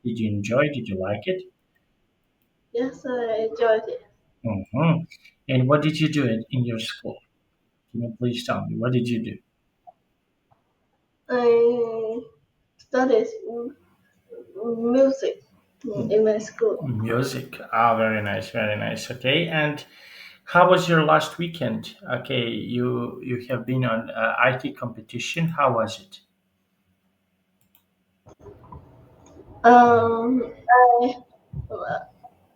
Did you enjoy? Did you like it? Yes, I enjoyed it. hmm And what did you do in your school? Can you please tell me what did you do? I studied music in my school. Music. Ah, very nice, very nice. Okay, and how was your last weekend? Okay, you have been on IT competition. How was it? Um,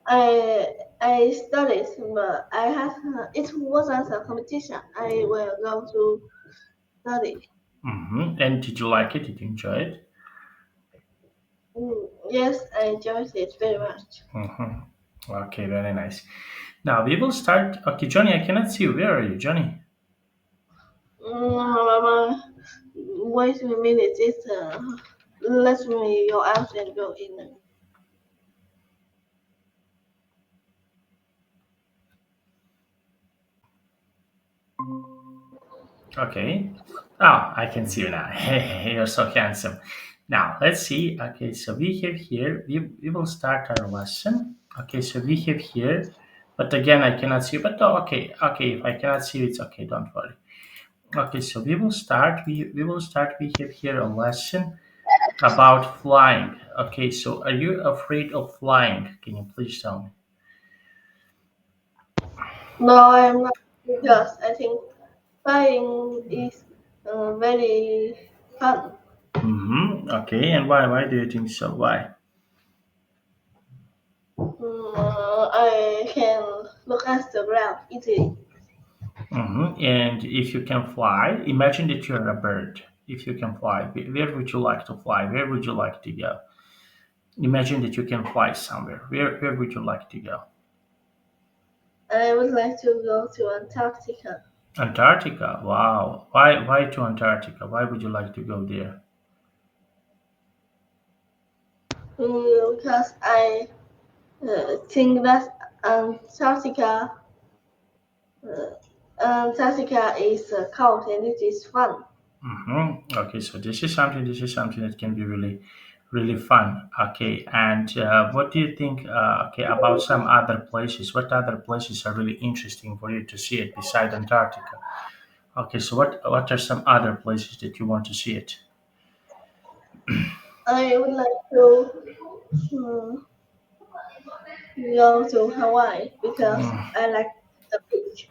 I I studied, but I had it wasn't a competition. I will go to study. And did you like it? Did you enjoy it? Yes, I enjoyed it very much. hmm Okay, very nice. Now we will start. Okay, Johnny, I cannot see you. Where are you, Johnny? Wait a minute. Let me go out and go in. Okay. Oh, I can see you now. Hey, you're so handsome. Now, let's see. Okay, so we have here, we will start our lesson. Okay, so we have here, but again, I cannot see you. But oh, okay, okay, if I cannot see you, it's okay, don't worry. Okay, so we will start. We have here a lesson about flying. Okay, so are you afraid of flying? Can you please tell me? No, I'm not because I think flying is very fun. Okay, and why do you think so? Why? I can look at the ground easily. And if you can fly, imagine that you're a bird. If you can fly, where would you like to fly? Where would you like to go? Imagine that you can fly somewhere. Where would you like to go? I would like to go to Antarctica Antarctica. Wow. Why to Antarctica? Why would you like to go there? because I think that Antarctica uh, Antarctica is cold and it is fun. Okay, so this is something that can be really fun. Okay, and what do you think? Okay, about some other places. What other places are really interesting for you to see it beside Antarctica? Okay, so what are some other places that you want to see it? I would like to um, go to Hawaii because I like the beach.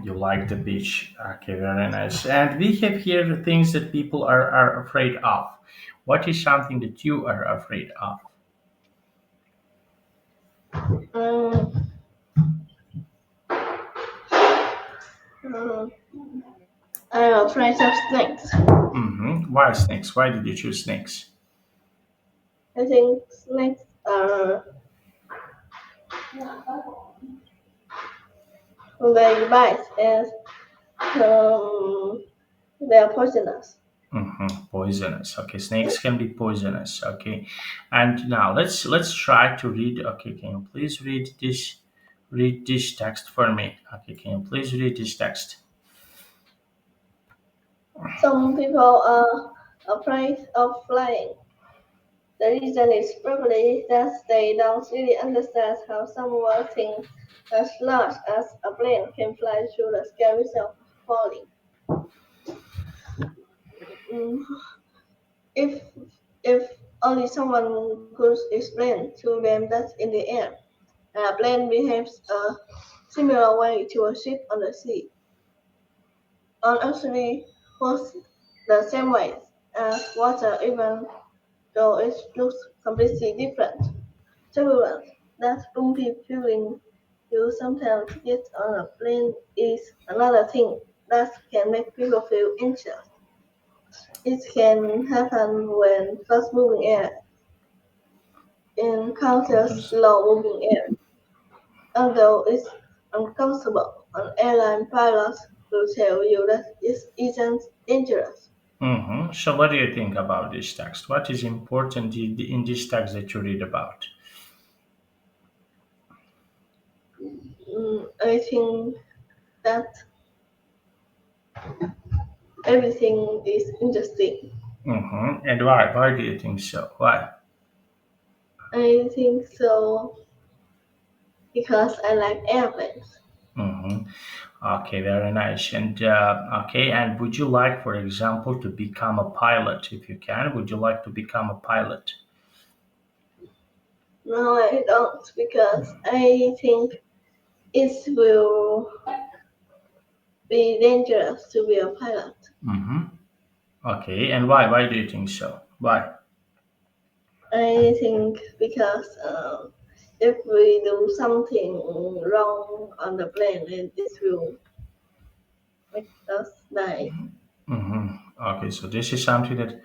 You like the beach. Okay, very nice. And we have here things that people are afraid of. What is something that you are afraid of? Um, um, I'm afraid of snakes. Why snakes? Why did you choose snakes? I think snakes are they bite and they are poisonous. Poisonous. Okay, snakes can be poisonous. Okay, and now let's try to read. Okay, can you please read this text for me? Okay, can you please read this text? Some people are afraid of flying. The reason is probably that they don't really understand how something as large as a plane can fly through the sky without falling. Mm, If if only someone could explain to them that in the air, a plane behaves a similar way to a ship on the sea, and actually works the same way as water, even though it looks completely different. Turbulence, that bumpy feeling you sometimes get on a plane, is another thing that can make people feel anxious. It can happen when fast-moving air encounters Yes. slow-moving air. Although it's uncomfortable, an airline pilot will tell you that it isn't dangerous. So, what do you think about this text? What is important in this text that you read about? I think that everything is interesting. And why? Why do you think so? Why? I think so because I like airplanes. Hmm. Okay, very nice. And okay, and would you like, for example, to become a pilot if you can? Would you like to become a pilot? No, I don't because I think it will be dangerous to be a pilot. Hmm. Okay, and why? Why do you think so? Why? I think because if we do something wrong on the plane, then it will make us die. Hmm. Okay, so this is something that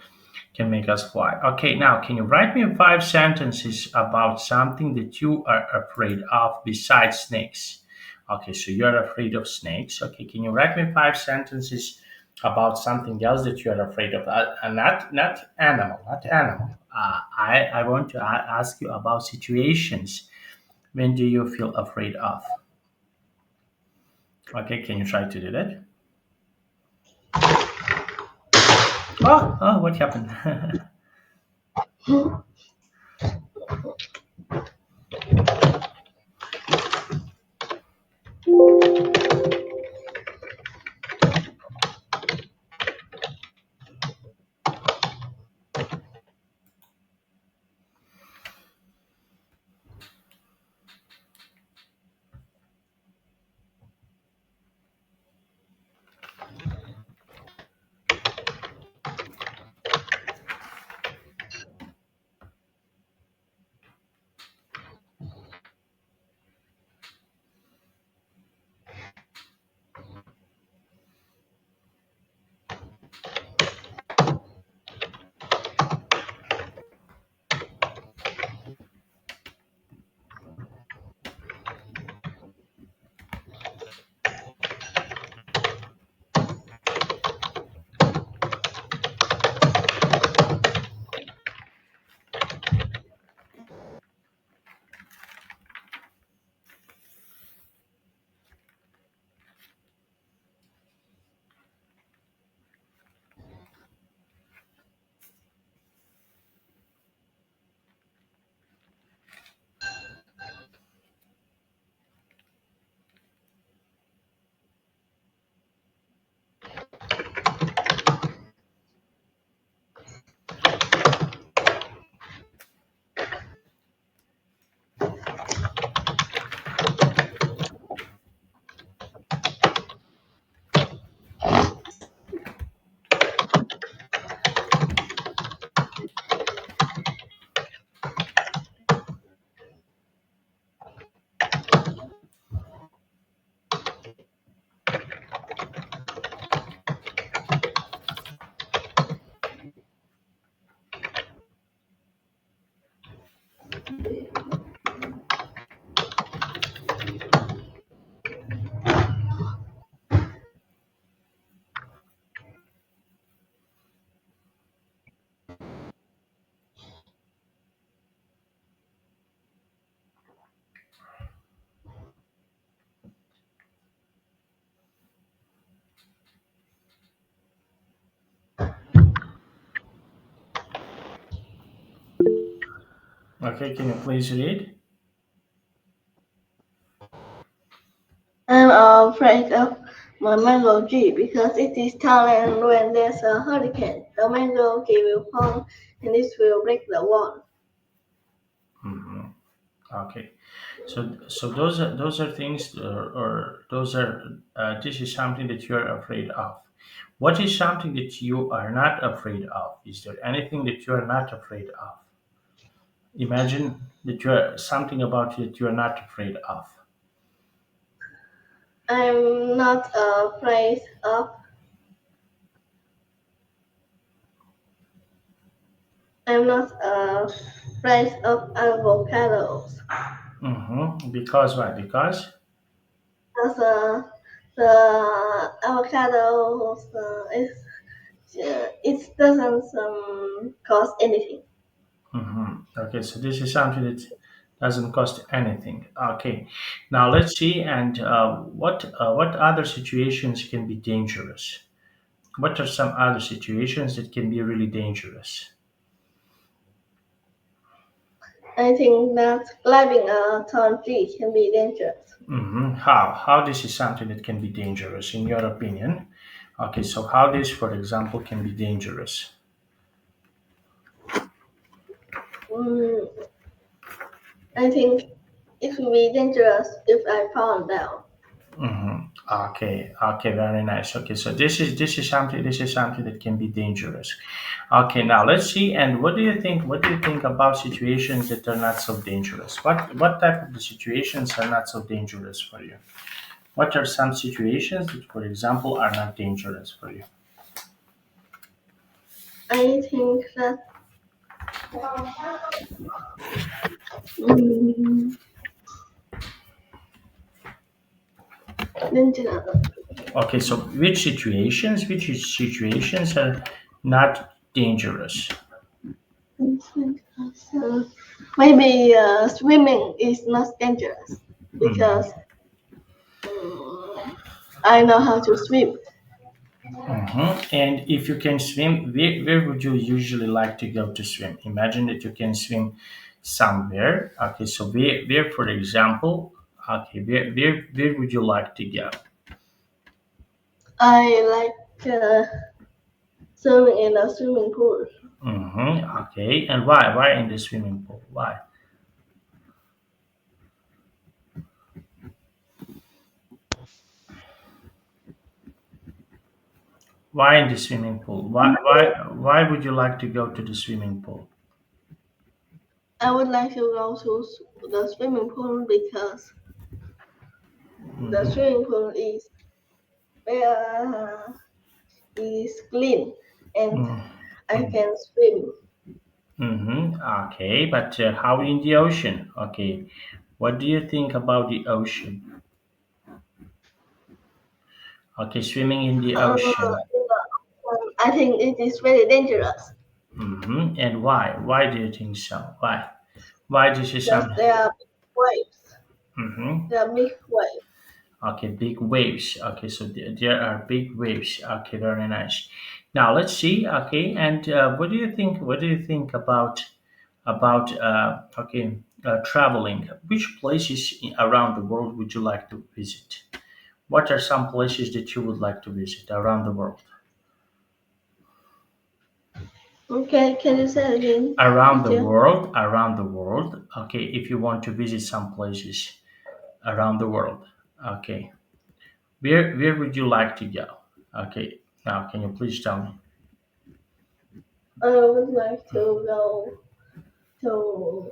can make us fly. Okay, now can you write me five sentences about something that you are afraid of besides snakes? Okay, so you're afraid of snakes. Okay, can you write me five sentences about something else that you are afraid of? Not animal, not animal. I want to ask you about situations. When do you feel afraid of? Okay, can you try to do that? Oh, what happened? Okay, can you please read? I'm afraid of my mango tree because it is tall and when there's a hurricane, the mango tree will fall and it will break the wall. Hmm. Okay, so those are things, or those are this is something that you're afraid of. What is something that you are not afraid of? Is there anything that you are not afraid of? Imagine that you are something about it that you are not afraid of. I'm not afraid of I'm not afraid of avocados. Mm-hmm. Because why? Because. Because the avocados it doesn't cost anything. Mhm. Okay, so this is something that doesn't cost anything. Okay, now let's see. And what other situations can be dangerous? What are some other situations that can be really dangerous? I think that climbing a tall tree can be dangerous. How this is something that can be dangerous in your opinion? Okay, so how this, for example, can be dangerous? Mm, I think it will be dangerous if I fall down. Okay, okay, very nice. Okay, so this is something that can be dangerous. Okay, now let's see. And what do you think? What do you think about situations that are not so dangerous? What type of the situations are not so dangerous for you? What are some situations that, for example, are not dangerous for you? I think that mm, dangerous. Okay, so which situations are not dangerous? Uh, Maybe swimming is not dangerous because Mhm. mm, I know how to swim. And if you can swim, where would you usually like to go to swim? Imagine that you can swim somewhere. Okay, so where for example, okay, where would you like to go? I like swimming in a swimming pool. Okay, and why? Why in the swimming pool? Why? Why in the swimming pool? Why would you like to go to the swimming pool? I would like to go to the swimming pool because the Mm-hmm. swimming pool uh, is clean and I can swim. Okay, but how in the ocean? Okay, what do you think about the ocean? Okay, swimming in the Uh, ocean. I think it is very dangerous And why? Why do you think so? Why? Why this is because some? there are big waves. Mm-hmm. There are big waves. Okay, big waves. Okay, so there are big waves. Okay, very nice. Now let's see. Okay, and what do you think? What do you think about traveling? Which places around the world would you like to visit? What are some places that you would like to visit around the world? Okay, can you say again, Around the teacher? world, around the world. Okay, if you want to visit some places around the world. Okay, where would you like to go? Okay, now can you please tell me? I would like to go to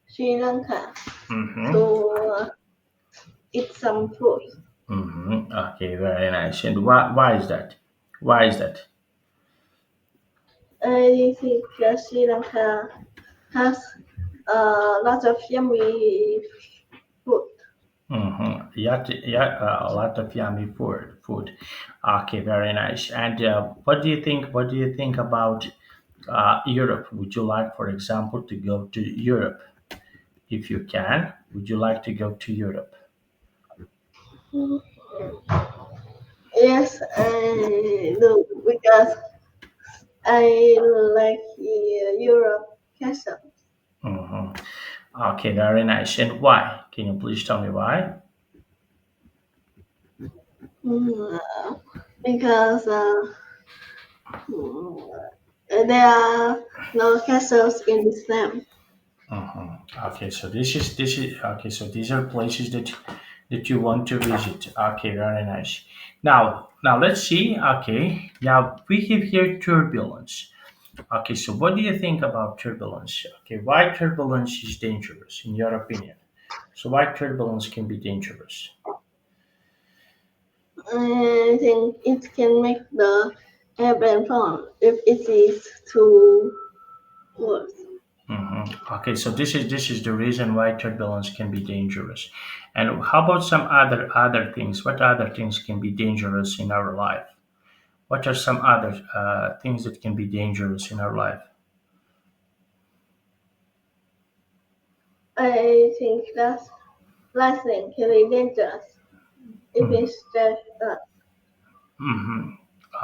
Sri Lanka to Mm-hmm. eat some food. Okay, very nice. And why is that? Why is that? I think Sri Lanka has a lot of yummy food. A lot of yummy food. Okay, very nice. And what do you think? What do you think about Europe? Would you like, for example, to go to Europe? If you can, would you like to go to Europe? Yes, I do because I like Europe castle. hmm Okay, very nice. And why? Can you please tell me why? Mm, because mm, there are no castles in Islam. Okay, so this is okay. So these are places that you want to visit. Okay, very nice. Now let's see. Okay, now we have here turbulence. Okay, so what do you think about turbulence? Okay, why turbulence is dangerous in your opinion? So why turbulence can be dangerous? I think it can make the airplane fall if it is too worse. Okay, so this is the reason why turbulence can be dangerous. And how about some other things? What other things can be dangerous in our life? What are some other things that can be dangerous in our life? I think that lightning can be dangerous if it strikes us.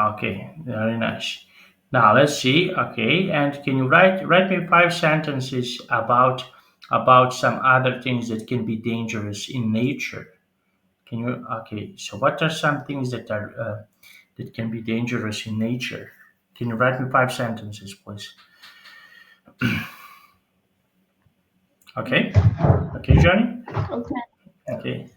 Okay, very nice. Now let's see. Okay, and can you write me 5 sentences about about some other things that can be dangerous in nature. Can you? Okay. So what are some things that can be dangerous in nature? Can you write me 5 sentences, please? Okay. Okay, Johnny. Okay. Okay.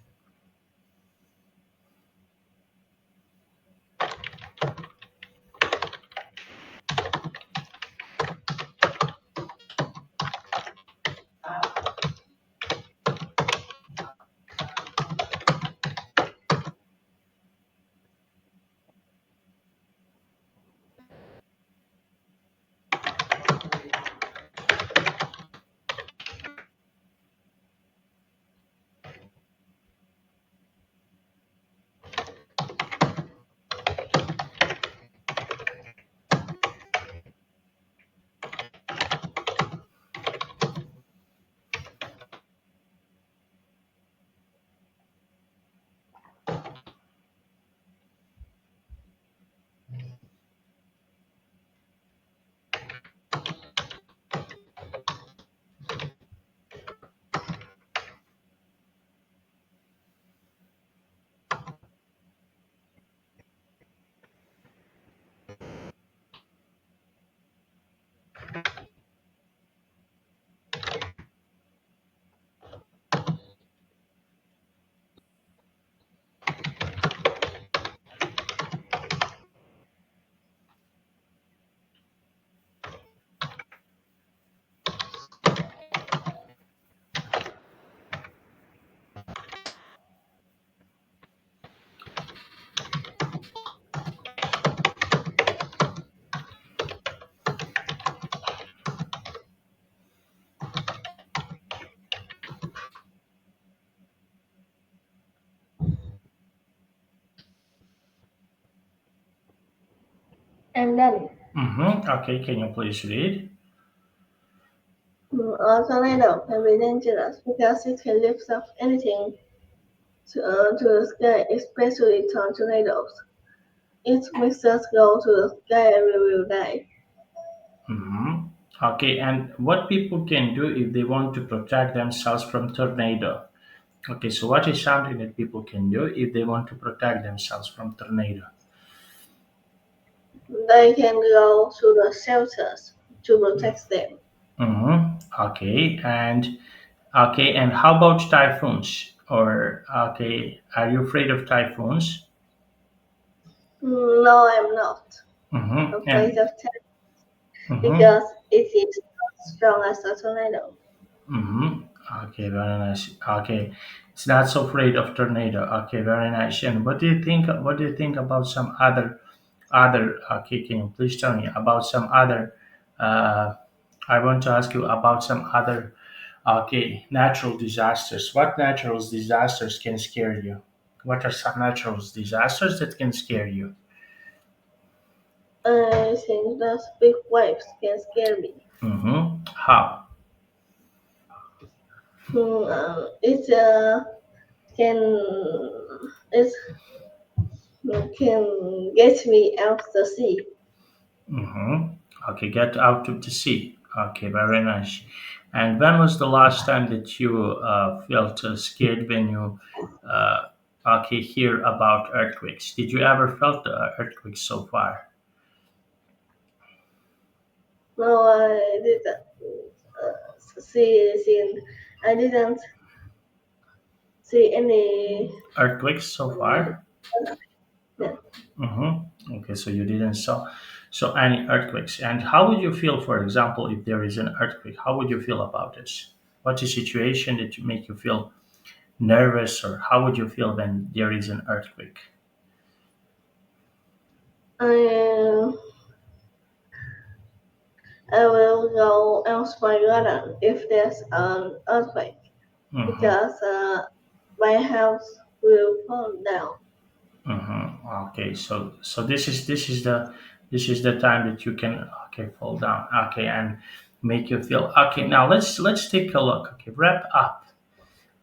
I'm done. Okay. Can you please read? A tornado can be dangerous because it can lift up anything to the sky, especially tornadoes. It makes us go to the sky and we will die. Mm-hmm. Okay. And what people can do if they want to protect themselves from tornado? Okay. So what is something that people can do if they want to protect themselves from tornado? They can go to the shelters to protect them. Mm-hmm. Okay. And how about typhoons? Or okay, are you afraid of typhoons? No, I'm not Mm-hmm. afraid And of that mm-hmm. because it is not strong as a tornado. Mm-hmm. Okay, very nice. Okay, it's not so afraid of tornado. Okay, very nice. And what do you think? What do you think about some other? Okay, can you please tell me about some other? Uh, I want to ask you about some other. Okay, natural disasters. What natural disasters can scare you? What are some natural disasters that can scare you? I think those big waves can scare me. Mm-hmm. How? It can it can get me out the sea. Mm-hmm. Okay, get out of the sea. Okay, very nice. And when was the last time that you felt scared when you hear about earthquakes? Did you ever felt earthquakes so far? No, I didn't see. I didn't see any. Earthquakes so um, far? yeah. Mm-hmm. Okay, so you didn't saw any earthquakes. And how would you feel, for example, if there is an earthquake? How would you feel about this? What's the situation that you make you feel nervous, or how would you feel when there is an earthquake? I I will go else my garden if there's an earthquake Mm-hmm. because my house will fall down. Mm-hmm. Okay, so this is the time that you can fall down. Okay, and make you feel okay. Now let's take a look. Okay, wrap up.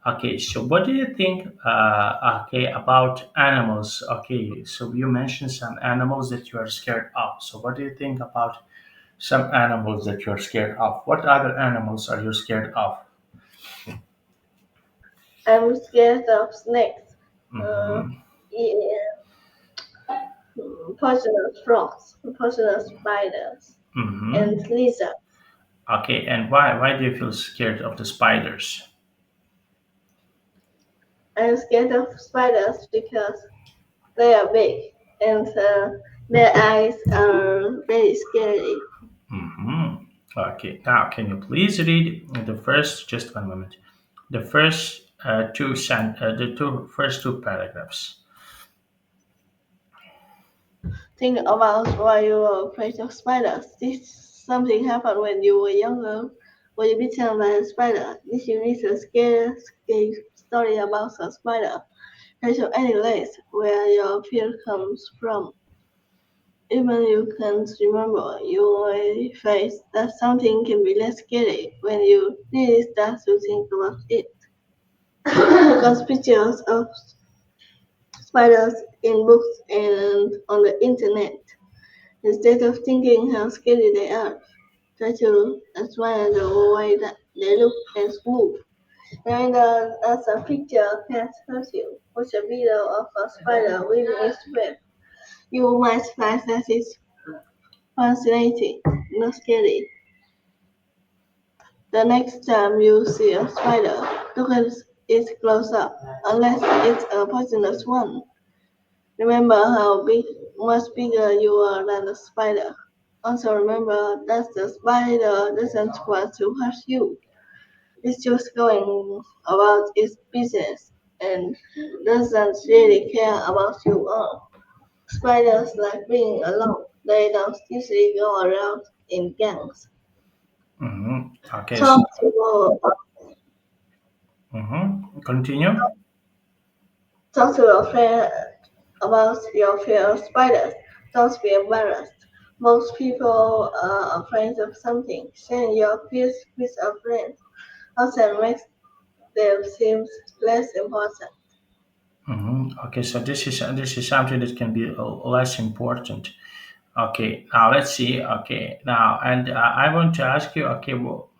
Okay, so what do you think? About animals. Okay, so you mentioned some animals that you are scared of. So what do you think about some animals that you're scared of? What other animals are you scared of? I'm scared of snakes, uh, Mm-hmm. yeah, poisonous frogs, poisonous spiders, and Mm-hmm. lizards. Okay, and why do you feel scared of the spiders? I'm scared of spiders because they are big and their eyes are very scary. Mm-hmm. Okay, now can you please read the first, just one moment, the first the first two paragraphs. Think about why you are afraid of spiders. Did something happen when you were younger? Were you bitten by a spider? Did you read a scary story about a spider? Can you any place where your fear comes from? Even you can't remember, you may face that something can be less scary when you really start to think about it. Because pictures of spiders in books and on the internet, instead of thinking how scary they are, try to admire the way that they look and move. Knowing that as a picture can't hurt you, watch a video of a spider weaving its web, you might find that it's fascinating, not scary. The next time you see a spider, look at it close up, unless it's a poisonous one. Remember how much bigger you are than the spider. Also remember that the spider doesn't want to hurt you. It's just going about its business and doesn't really care about you all. Spiders like being alone. They don't usually go around in gangs. Mm-hmm. Okay, Talk so to mm-hmm. Continue. talk to your friend about your fear of spiders. Don't be embarrassed. Most people are afraid of something. Sharing your fears with a friend often makes them seem less important. Okay, so this is something that can be less important. Okay, now let's see. Okay, now and I want to ask you. Okay, well,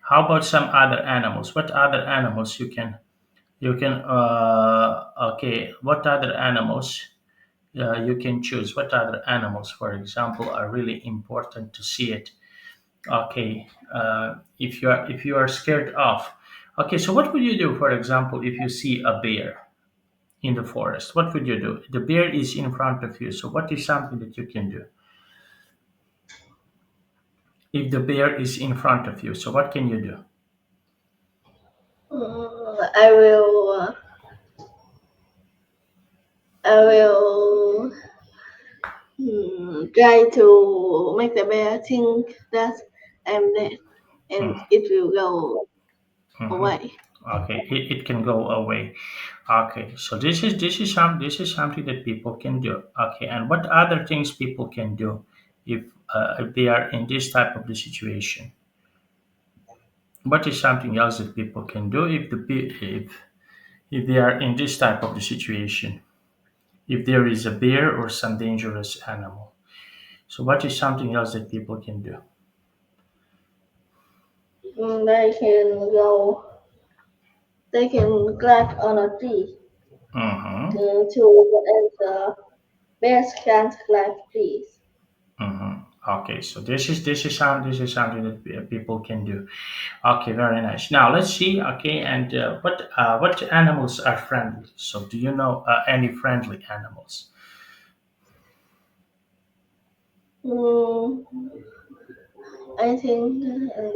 how about some other animals? What other animals you can okay? What other animals you can choose? What other animals, for example, are really important to see it? Okay, if you are scared of. Okay, so what would you do, for example, if you see a bear in the forest? What would you do? The bear is in front of you. So what is something that you can do if the bear is in front of you? So what can you do? I will. I will try to make the bear think that I'm dead, and it will go Mm-hmm. away. Okay, it can go away. Okay, so this is something that people can do. Okay, and what other things people can do if they are in this type of the situation? What is something else that people can do if they are in this type of the situation? If there is a bear or some dangerous animal. So what is something else that people can do? They can go. They can climb on a tree Mm-hmm. and the bears can't climb trees. Mm-hmm. Okay, so this is something that people can do. Okay, very nice. Now let's see. Okay, and what animals are friendly? So do you know any friendly animals? Mm, I think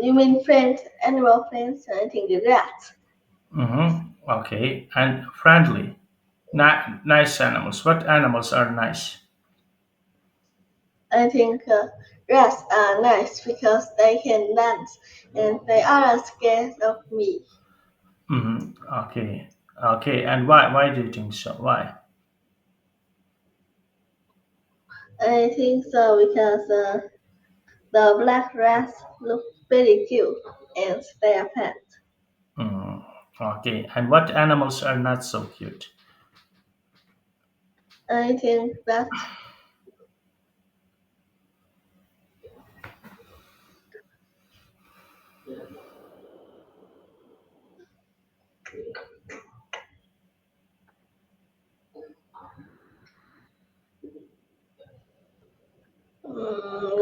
you mean friends, animal friends. I think the rats. Mm-hmm. Okay, and friendly, nice animals. What animals are nice? I think rats are nice because they can dance and they aren't scared of me. Mm-hmm. Okay, okay, and why do you think so? Why? I think so because the black rats look very cute and they are pet. Mm. Okay, and what animals are not so cute? I think that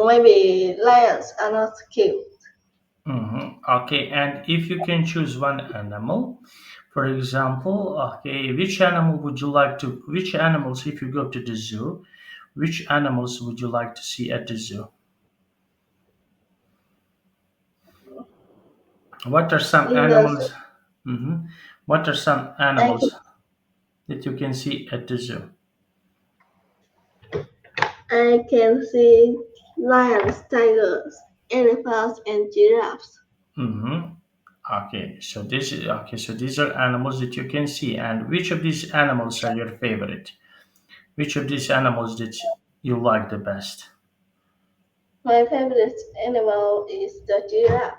maybe lions are not cute. Okay, and if you can choose one animal, for example, okay, which animal would you like to? Which animals, if you go to the zoo, which animals would you like to see at the zoo? What are some In the zoo, animals? hmm What are some I can, animals that you can see at the zoo? I can see lions, tigers, elephants, and giraffes. hmm Okay, so this is okay. So these are animals that you can see, and which of these animals are your favorite? Which of these animals did you like the best? My favorite animal is the giraffe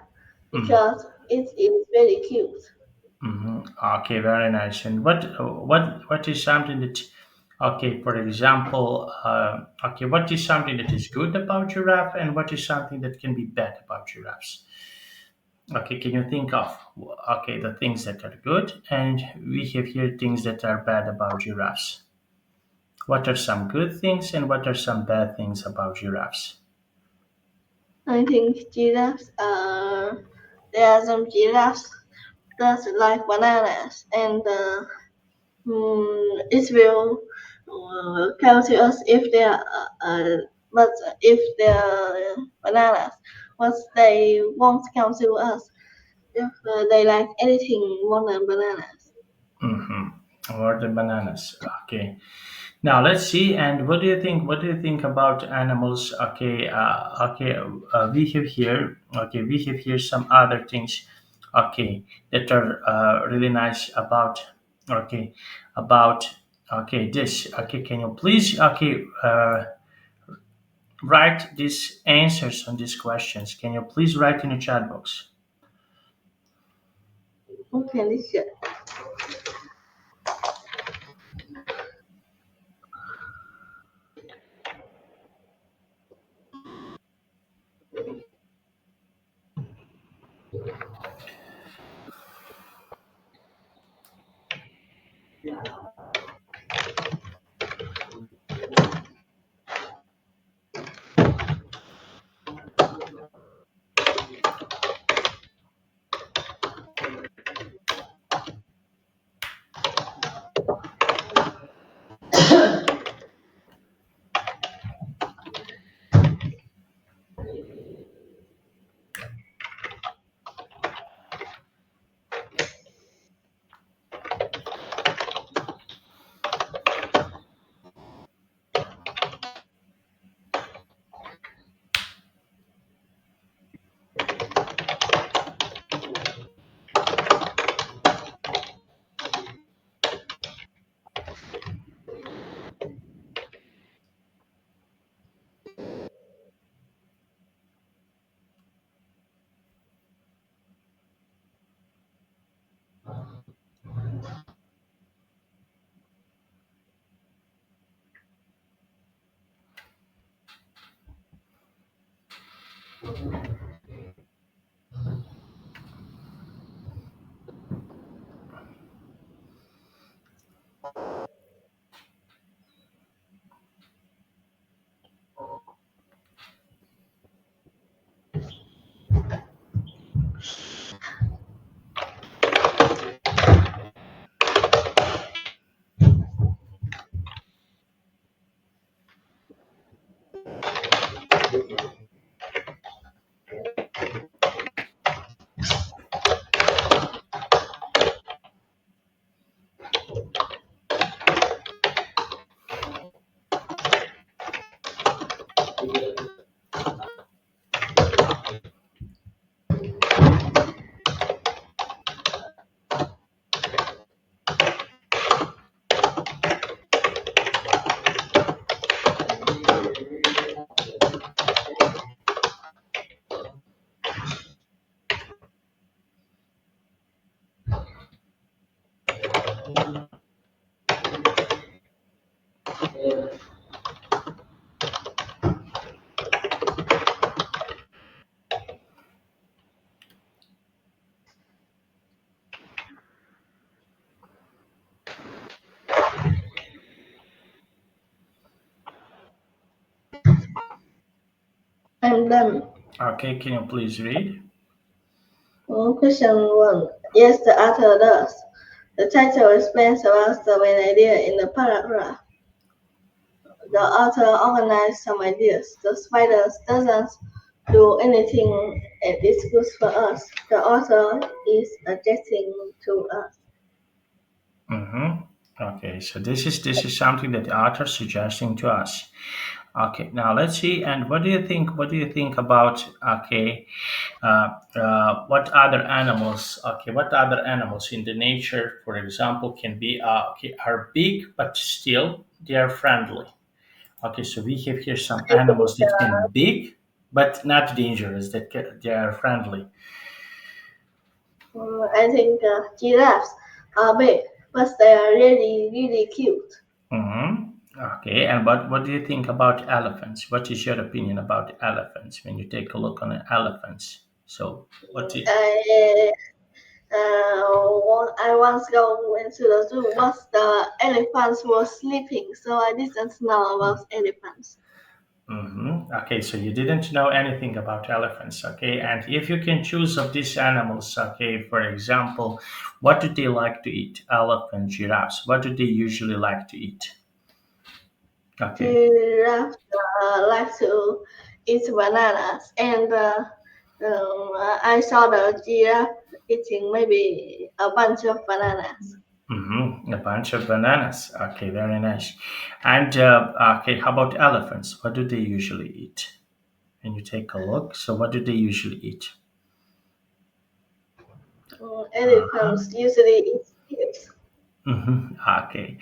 because it is very cute. Okay, very nice. And what is something that okay, for example, okay, what is something that is good about giraffe, and what is something that can be bad about giraffes? Okay, can you think of okay the things that are good, and we have here things that are bad about giraffes. What are some good things, and what are some bad things about giraffes? I think giraffes are there are some giraffes that like bananas and it will tell to us if they are but if they are bananas, but they won't come to us if they like anything more than bananas. Or the bananas. Okay. Now let's see. And what do you think? What do you think about animals? Okay. Okay. We have here. Okay. We have here some other things. Okay, that are really nice about. Okay, about. Okay, this. Okay, can you please? Okay. Write these answers on these questions. Can you please write in the chat box? Okay, listen. them. Okay, can you please read? Question 1. Yes, the author does. The title explains about the main idea in the paragraph. The author organized some ideas. The spiders doesn't do anything and it's good for us. The author is suggesting to us. Mm-hmm. Okay, so this is something that the author is suggesting to us. Okay, now let's see. And what do you think? What do you think about what other animals? Okay, what other animals in the nature, for example, can be are big but still they are friendly. Okay, so we have here some I think animals that can big but not dangerous. They are friendly. giraffes are big, but they are really, really cute. Mm-hmm. Okay, and what do you think about elephants? What is your opinion about elephants when you take a look on elephants? So what? I, I once go into the zoo, but the elephants were sleeping, so I didn't know about elephants. Mm-hmm. Okay, so you didn't know anything about elephants, okay? And if you can choose of these animals, okay, for example, what do they like to eat? Elephant, giraffes. What do they usually like to eat? Okay. Giraffes like to eat bananas, and I saw the giraffe eating maybe a bunch of bananas. Mm-hmm. A bunch of bananas. Okay, very nice. And okay, how about elephants? What do they usually eat? When you take a look, so what do they usually eat? Uh-huh. Elephants usually eat leaves. Mm-hmm. Okay,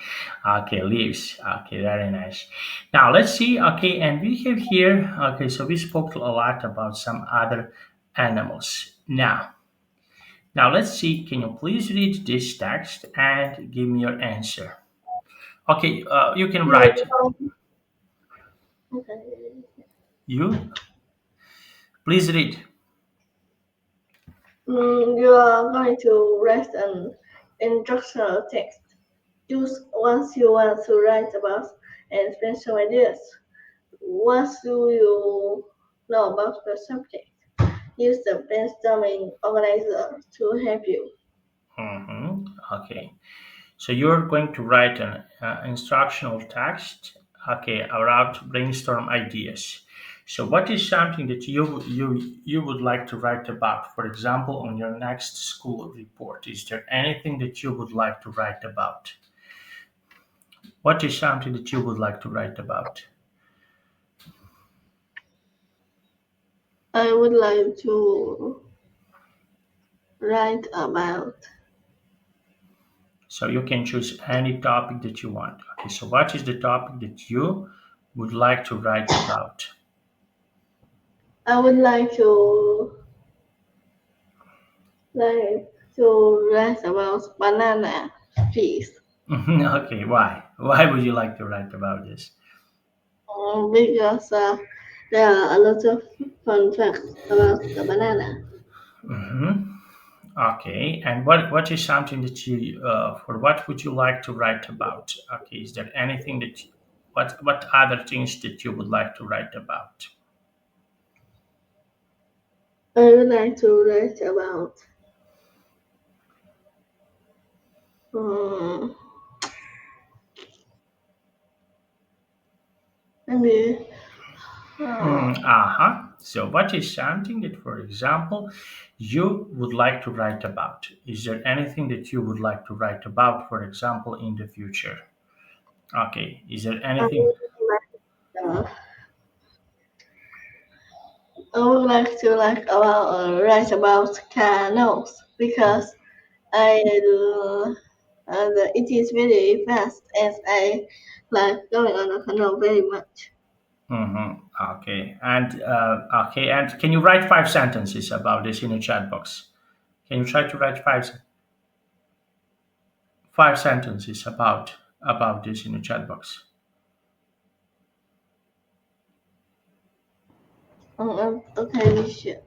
okay, leaves. Okay, very nice. Now let's see. Okay, and we have here. Okay, so we spoke a lot about some other animals. Now let's see. Can you please read this text and give me your answer? Okay, you can You write. okay. You please read. You are going to write an instructional text. Choose what you want to write about and explain some ideas. What do you know about the subject? Use the brainstorming organizer to help you. Mm-hmm. Okay. So you're going to write an instructional text, okay, around brainstorm ideas. So what is something that you would like to write about? For example, on your next school report, is there anything that you would like to write about? What is something that you would like to write about? I would like to write about. So you can choose any topic that you want. Okay, so what is the topic that you would like to write about? I would like to write about banana trees Okay, why? Why would you like to write about this? because there are a lot of fun facts about the banana. Mhm. Okay, and what is something that you for what would you like to write about? Okay, is there anything that what other things that you would like to write about? I would like to write about um, maybe Uh-huh. So what is something that, for example, you would like to write about? Is there anything that you would like to write about, for example, in the future? Okay, is there I anything? would I would like to write about canoes because I it is very fast and I like going on a canoe very much. Mm-hmm. Okay, and okay, and can you write 5 sentences about this in a chat box? Can you try to write 5 sentences about this in the chat box? Okay, sure.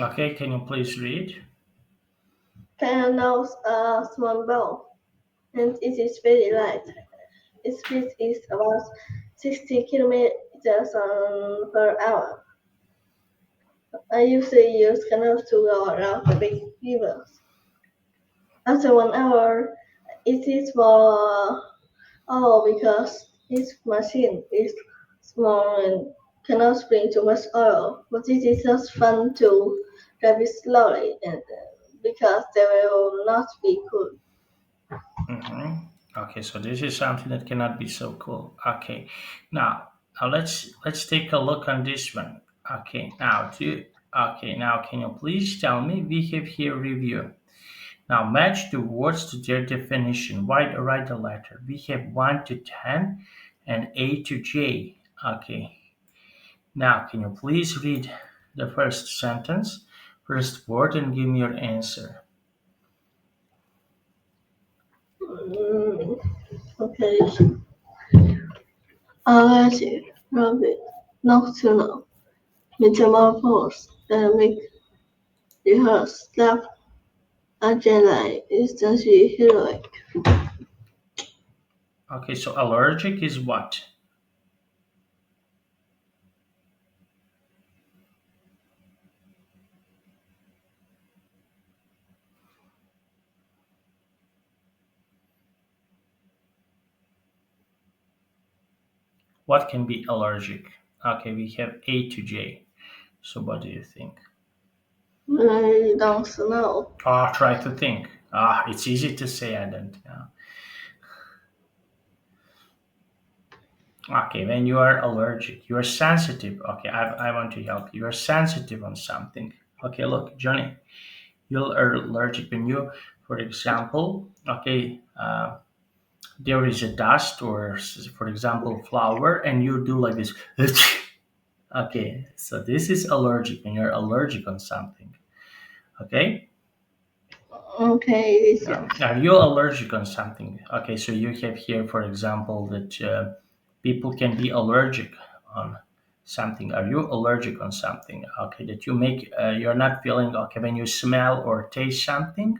Okay, can you please read? Canoes a small boat, and it is very light. Its speed is about 60 kilometers per hour. I usually use canoes to go around the big rivers. After 1 hour, it is for oil because this machine is small and cannot spring too much oil. But it is just fun to drive it slowly and because they will not be cool. Mm-hmm. Okay, so this is something that cannot be so cool. Okay, now let's take a look on this one. Okay, now can you please tell me? We have here review. Now match the words to their definition. Write the letter. We have 1 to 10 and A to J. Okay. Now can you please read the first sentence, first word, and give me your answer. Mm, okay. Allergy, rabbit, nocturnal, metamorphose, dynamic, rehearse, laugh, agile, instantly heroic. Okay, so allergic is what? What can be allergic? Okay, we have A to J. So what do you think? I don't know. Try to think. It's easy to say. I don't know. Okay, when you are allergic, you are sensitive. Okay, I want to help you. You are sensitive on something. Okay, look, Johnny, you are allergic when you, for example, okay, there is a dust or, for example, flour, and you do like this. Okay, so this is allergic when you're allergic on something. Okay. Okay, listen. Are you allergic on something? Okay, so you have here, for example, that people can be allergic on something. Are you allergic on something? Okay, that you make you're not feeling okay when you smell or taste something,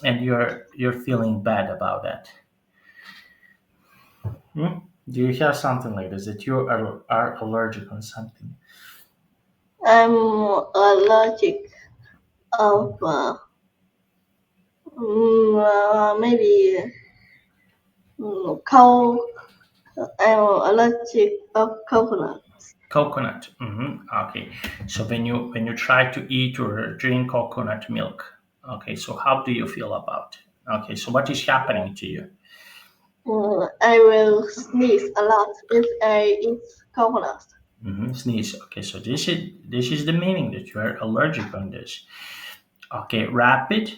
and you're feeling bad about that. Hmm? Do you have something like this that are allergic on something? I'm allergic of maybe cow. I'm allergic of coconut. Coconut. Okay, so when you try to eat or drink coconut milk, okay, so how do you feel about it? Okay, so what is happening to you? I will sneeze a lot if I eat coconut. Sneeze. Okay, so this is the meaning that you are allergic on this. Okay, rapid.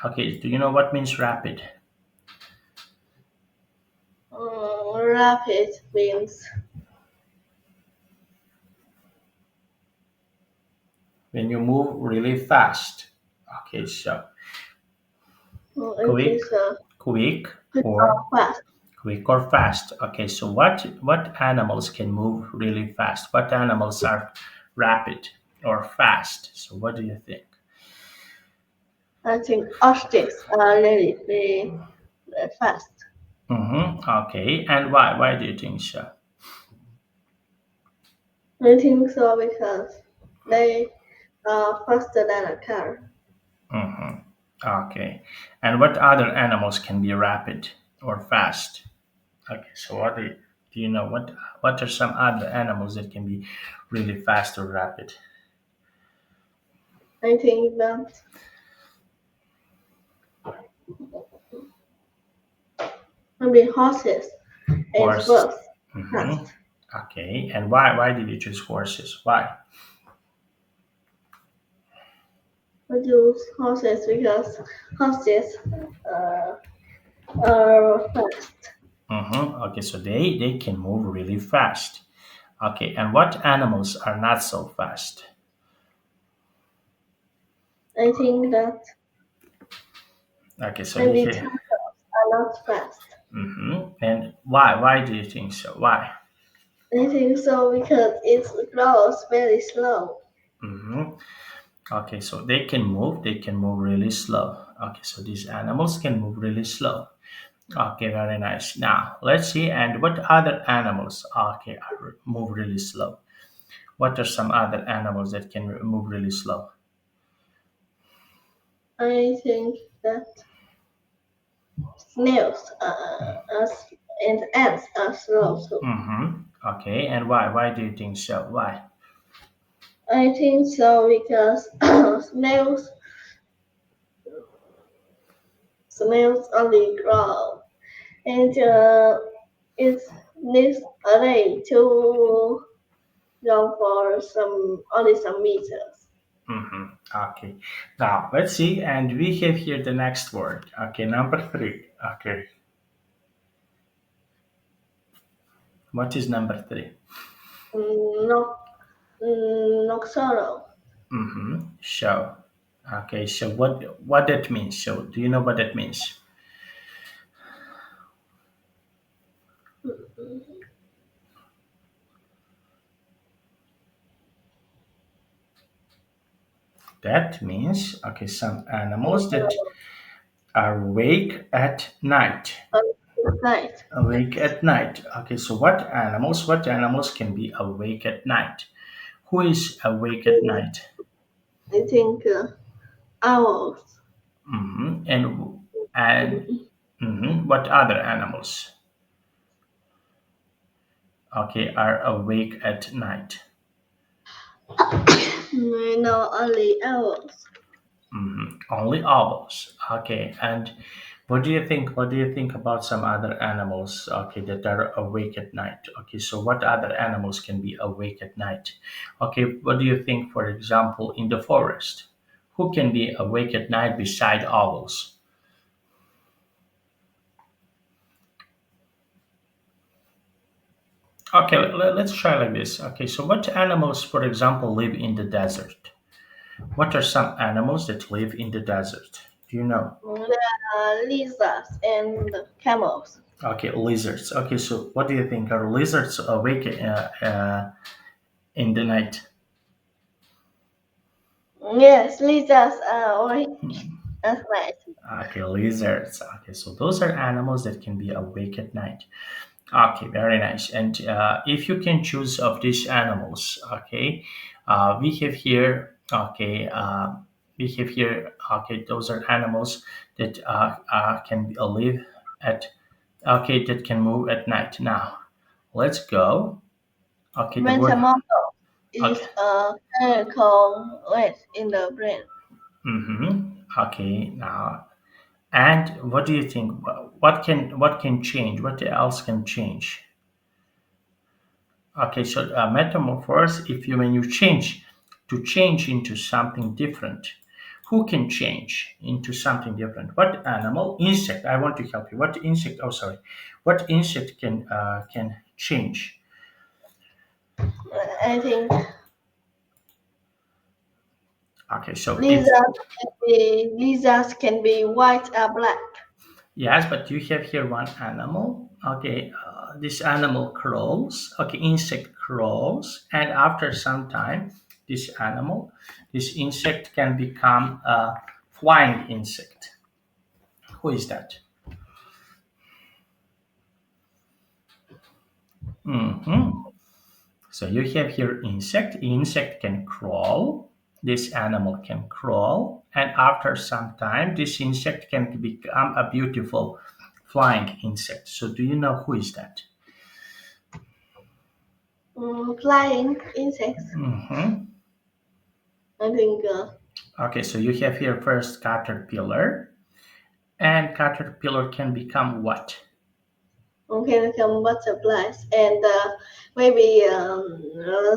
Okay, do you know what means rapid? Rapid means When you move really fast. Okay, so it quick, is quick, quick or or fast. quick or fast. Okay, so what animals can move really fast? What animals are rapid or fast? So what do you think? I think ostriches are very fast. Okay, and why? Why do you think so? I think so because they are faster than a car. Mm-hmm. Okay, and what other animals can be rapid or fast? Okay, so do you know what are some other animals that can be really fast or rapid? I think that maybe horses and Horse. birds Mm-hmm. fast. Okay, and why did you choose horses? Why? I choose horses because horses uh, are fast. Okay, so they can move really fast. Okay, and what animals are not so fast? I think that Okay, so we maybe can. turtles are not fast. And why do you think so? Why? I think so because it grows very slow. Mm-hmm. Okay, so they can move really slow. Okay, so these animals can move really slow. Okay, very nice. Now let's see, and what other animals okay move really slow? What are some other animals that can move really slow? I think that snails and ants are slow too. Mm-hmm. Okay, and why? Why do you think so? Why? I think so because snails only grow and it needs a day to go for some meters. Mm-hmm. Okay. Now let's see, and we have here the next word. Okay, number three. Okay, what is number three? Not nocturnal. Mm-hmm. So, okay. So what that means? So do you know what that means? That means okay, some animals that are awake at night. Night. Awake at night. Okay. So what animals can be awake at night? Who is awake at night? I think owls. Mm-hmm. And mhm, what other animals? Okay, are awake at night. No, only owls. Mhm. Only owls. Okay, and what do you think? What do you think about some other animals? Okay, that are awake at night. Okay, so what other animals can be awake at night? Okay, what do you think? For example, in the forest, who can be awake at night beside owls? Okay, let's try like this. Okay, so what animals, for example, live in the desert? What are some animals that live in the desert? Do you know? There are lizards and camels. Okay, lizards. Okay, so what do you think? Are lizards awake in the night? Yes, lizards are awake at night. Okay, lizards. Okay, so those are animals that can be awake at night. Okay, very nice. And if you can choose of these animals, okay, we have here, okay, we have here, okay, those are animals that can live at, okay, that can move at night. Now, let's go. Okay, the word, Metamoto okay, is a chemical rate in the brain. mm-hmm. Okay, now, and what do you think? What can change? What else can change? Okay, so metamorphose, if you when you change to change into something different, who can change into something different? What animal? Insect. I want to help you. What insect? Oh, sorry. What insect can change? I think Okay, so it's lizards can be white or black. yes, but you have here one animal. Okay, this animal crawls. Okay, insect crawls, and after some time, this insect can become a flying insect. Who is that? Hmm. So you have here insect. Insect can crawl. This animal can crawl, and after some time, this insect can become a beautiful flying insect. So do you know who is that? Flying insects. Hmm. I think Okay, so you have here first caterpillar, and caterpillar can become what? can become butterflies and maybe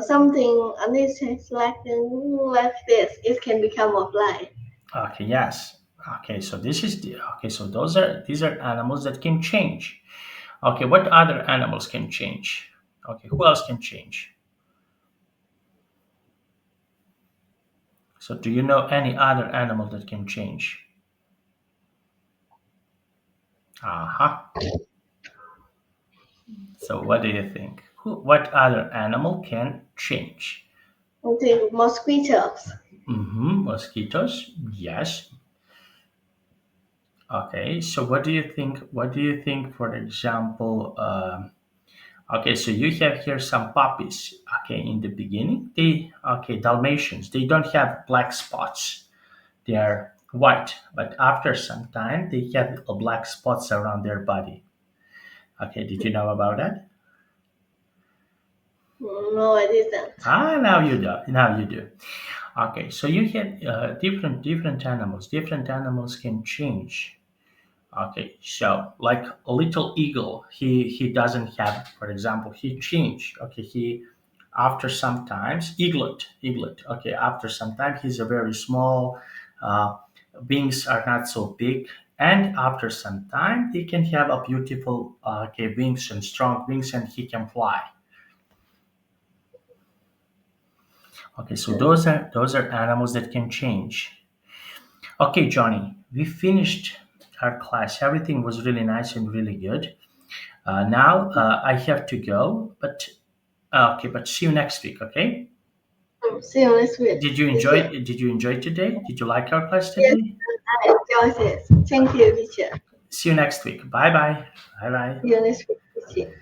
something an insect like this. It can become a fly. Okay, yes. Okay, so this is the okay. So these are animals that can change. Okay, what other animals can change? Okay, who else can change? So do you know any other animal that can change? Aha. So what do you think? What other animal can change? I think mosquitoes. Mosquitoes. Yes. Okay. So what do you think? What do you think? For example, okay. So you have here some puppies. Okay. In the beginning, they okay Dalmatians. They don't have black spots. They are white. But after some time, they have black spots around their body. Okay. Did you know about that? No, I didn't. Ah, now you do. Now you do. Okay, so you have different animals. Different animals can change. Okay, so like a little eagle, he doesn't have, for example, he changed. Okay, he after some times eaglet. Okay, after some time he's a very small. Uh, Wings are not so big, and after some time he can have a beautiful okay wings and strong wings, and he can fly. Okay, so those are animals that can change. Okay, Johnny, we finished our class. Everything was really nice and really good. Now I have to go, but okay, but see you next week. Okay? See you next week, Did you enjoy? teacher. Did you enjoy today? Did you like our class Yes, today? I enjoyed it. Thank you, teacher. See you next week. Bye bye. Bye bye. See you next week, teacher.